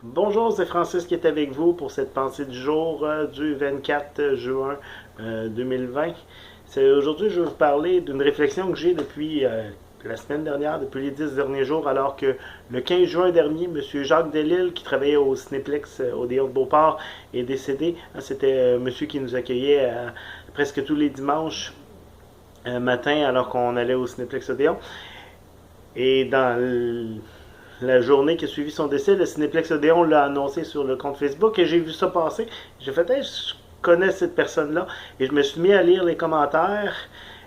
Bonjour, c'est Francis qui est avec vous pour cette pensée du jour du 24 juin 2020. Aujourd'hui, je vais vous parler d'une réflexion que j'ai depuis la semaine dernière, depuis les 10 derniers jours, alors que le 15 juin dernier, M. Jacques Delisle, qui travaillait au Cinéplex Odéon de Beauport, est décédé. C'était monsieur qui nous accueillait presque tous les dimanches matin alors qu'on allait au Cinéplex Odéon. Et la journée qui a suivi son décès, le Cinéplex Odéon l'a annoncé sur le compte Facebook et j'ai vu ça passer. J'ai fait, hey, je connais cette personne-là et je me suis mis à lire les commentaires.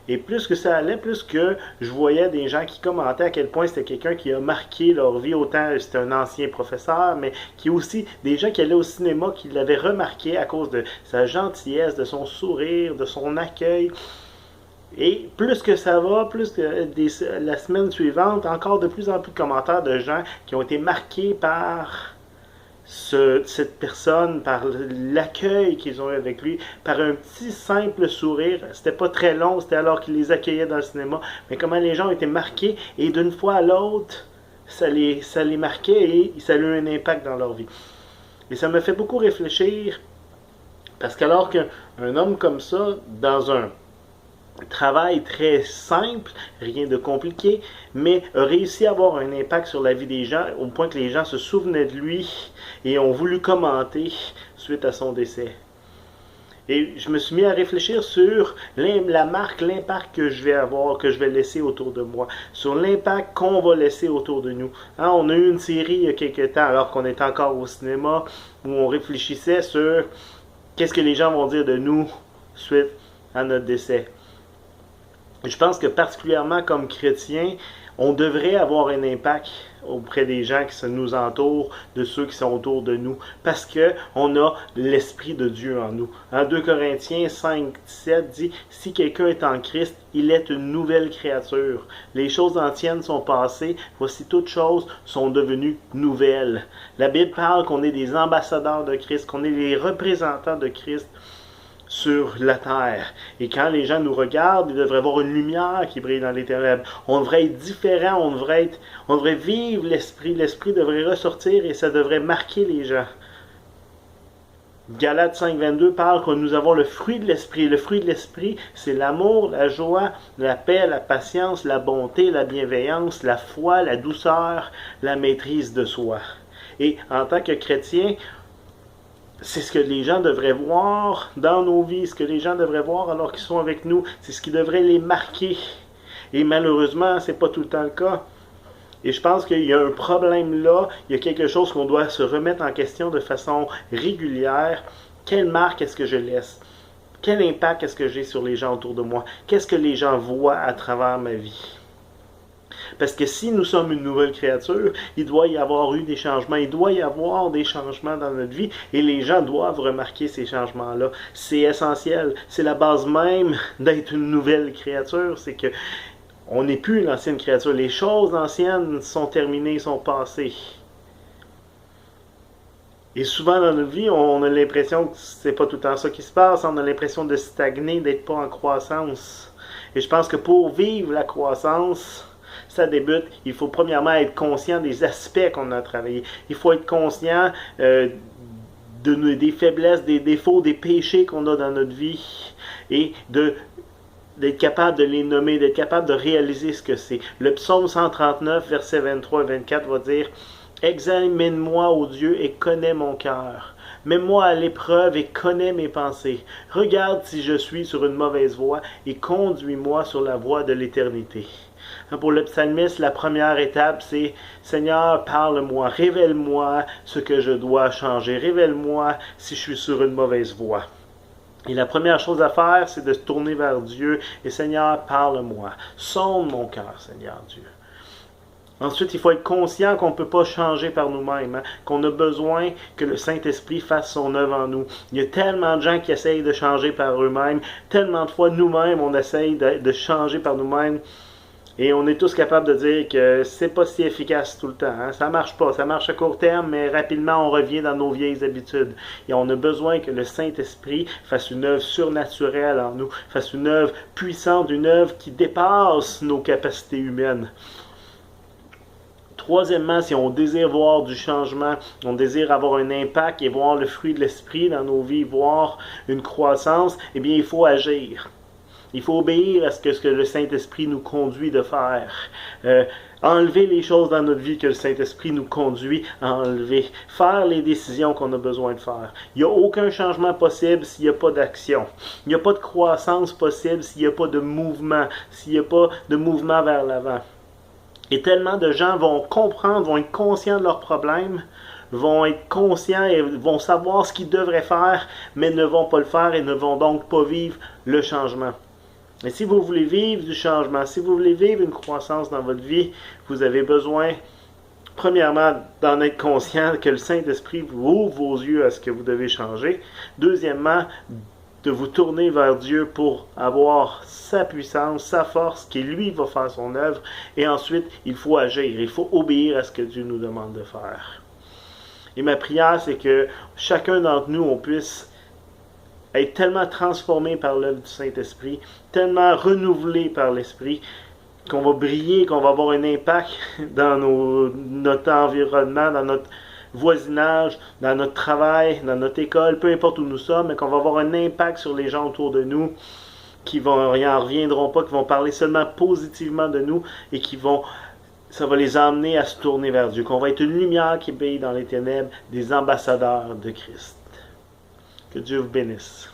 Et plus que ça allait, plus que je voyais des gens qui commentaient à quel point c'était quelqu'un qui a marqué leur vie, autant c'était un ancien professeur, mais qui aussi des gens qui allaient au cinéma, qui l'avaient remarqué à cause de sa gentillesse, de son sourire, de son accueil. Et plus que ça va, la semaine suivante, encore de plus en plus de commentaires de gens qui ont été marqués par cette personne, par l'accueil qu'ils ont eu avec lui, par un petit simple sourire. C'était pas très long, c'était alors qu'il les accueillait dans le cinéma, mais comment les gens ont été marqués et d'une fois à l'autre, ça les marquait et ça a eu un impact dans leur vie. Et ça me fait beaucoup réfléchir parce qu'alors qu'un homme comme ça, dans un travail très simple, rien de compliqué, mais a réussi à avoir un impact sur la vie des gens au point que les gens se souvenaient de lui et ont voulu commenter suite à son décès. Et je me suis mis à réfléchir sur la marque, l'impact que je vais avoir, que je vais laisser autour de moi, sur l'impact qu'on va laisser autour de nous. Hein, on a eu une série il y a quelques temps, alors qu'on était encore au cinéma, où on réfléchissait sur qu'est-ce que les gens vont dire de nous suite à notre décès. Je pense que particulièrement comme chrétiens, on devrait avoir un impact auprès des gens qui nous entourent, de ceux qui sont autour de nous, parce que on a l'Esprit de Dieu en nous. En 2 Corinthiens 5, 17 dit, si quelqu'un est en Christ, il est une nouvelle créature. Les choses anciennes sont passées, voici toutes choses sont devenues nouvelles. La Bible parle qu'on est des ambassadeurs de Christ, qu'on est les représentants de Christ sur la terre. Et quand les gens nous regardent, ils devraient voir une lumière qui brille dans les ténèbres. On devrait être différent, on devrait vivre l'esprit. L'esprit devrait ressortir et ça devrait marquer les gens. Galates 5.22 parle que nous avons le fruit de l'esprit. Le fruit de l'esprit, c'est l'amour, la joie, la paix, la patience, la bonté, la bienveillance, la foi, la douceur, la maîtrise de soi. Et en tant que chrétien, c'est ce que les gens devraient voir dans nos vies, ce que les gens devraient voir alors qu'ils sont avec nous, c'est ce qui devrait les marquer. Et malheureusement, c'est pas tout le temps le cas. Et je pense qu'il y a un problème là, il y a quelque chose qu'on doit se remettre en question de façon régulière. Quelle marque est-ce que je laisse? Quel impact est-ce que j'ai sur les gens autour de moi? Qu'est-ce que les gens voient à travers ma vie? Parce que si nous sommes une nouvelle créature, il doit y avoir eu des changements, il doit y avoir des changements dans notre vie et les gens doivent remarquer ces changements-là. C'est essentiel, c'est la base même d'être une nouvelle créature, c'est que on n'est plus une ancienne créature. Les choses anciennes sont terminées, sont passées. Et souvent dans notre vie, on a l'impression que c'est pas tout le temps ça qui se passe, on a l'impression de stagner, d'être pas en croissance. Et je pense que pour vivre la croissance, ça débute, il faut premièrement être conscient des aspects qu'on a travaillé. Il faut être conscient des faiblesses, des défauts, des péchés qu'on a dans notre vie et d'être capable de les nommer, d'être capable de réaliser ce que c'est. Le psaume 139, versets 23 et 24 va dire « Examine-moi, ô Dieu, et connais mon cœur. Mets-moi à l'épreuve et connais mes pensées. Regarde si je suis sur une mauvaise voie et conduis-moi sur la voie de l'éternité. » Pour le psalmiste, la première étape, c'est « Seigneur, parle-moi, révèle-moi ce que je dois changer, révèle-moi si je suis sur une mauvaise voie. » Et la première chose à faire, c'est de se tourner vers Dieu et « Seigneur, parle-moi, sonde mon cœur, Seigneur Dieu. » Ensuite, il faut être conscient qu'on ne peut pas changer par nous-mêmes, hein, qu'on a besoin que le Saint-Esprit fasse son œuvre en nous. Il y a tellement de gens qui essayent de changer par eux-mêmes, tellement de fois nous-mêmes on essaye de changer par nous-mêmes. Et on est tous capables de dire que c'est pas si efficace tout le temps. Hein? Ça marche pas. Ça marche à court terme, mais rapidement on revient dans nos vieilles habitudes. Et on a besoin que le Saint-Esprit fasse une œuvre surnaturelle en nous, fasse une œuvre puissante, une œuvre qui dépasse nos capacités humaines. Troisièmement, si on désire voir du changement, on désire avoir un impact et voir le fruit de l'esprit dans nos vies, voir une croissance, eh bien, il faut agir. Il faut obéir à ce que le Saint-Esprit nous conduit de faire. Enlever les choses dans notre vie que le Saint-Esprit nous conduit à enlever. Faire les décisions qu'on a besoin de faire. Il n'y a aucun changement possible s'il n'y a pas d'action. Il n'y a pas de croissance possible s'il n'y a pas de mouvement, s'il n'y a pas de mouvement vers l'avant. Et tellement de gens vont comprendre, vont être conscients de leurs problèmes, vont être conscients et vont savoir ce qu'ils devraient faire, mais ne vont pas le faire et ne vont donc pas vivre le changement. Et si vous voulez vivre du changement, si vous voulez vivre une croissance dans votre vie, vous avez besoin, premièrement, d'en être conscient, que le Saint-Esprit vous ouvre vos yeux à ce que vous devez changer. Deuxièmement, de vous tourner vers Dieu pour avoir sa puissance, sa force, qui lui va faire son œuvre. Et ensuite, il faut agir, il faut obéir à ce que Dieu nous demande de faire. Et ma prière, c'est que chacun d'entre nous, on puisse être tellement transformé par l'œuvre du Saint-Esprit, tellement renouvelé par l'Esprit, qu'on va briller, qu'on va avoir un impact dans notre environnement, dans notre voisinage, dans notre travail, dans notre école, peu importe où nous sommes, mais qu'on va avoir un impact sur les gens autour de nous, qui n'en reviendront pas, qui vont parler seulement positivement de nous et ça va les emmener à se tourner vers Dieu, qu'on va être une lumière qui brille dans les ténèbres, des ambassadeurs de Christ. Que Dieu vous bénisse.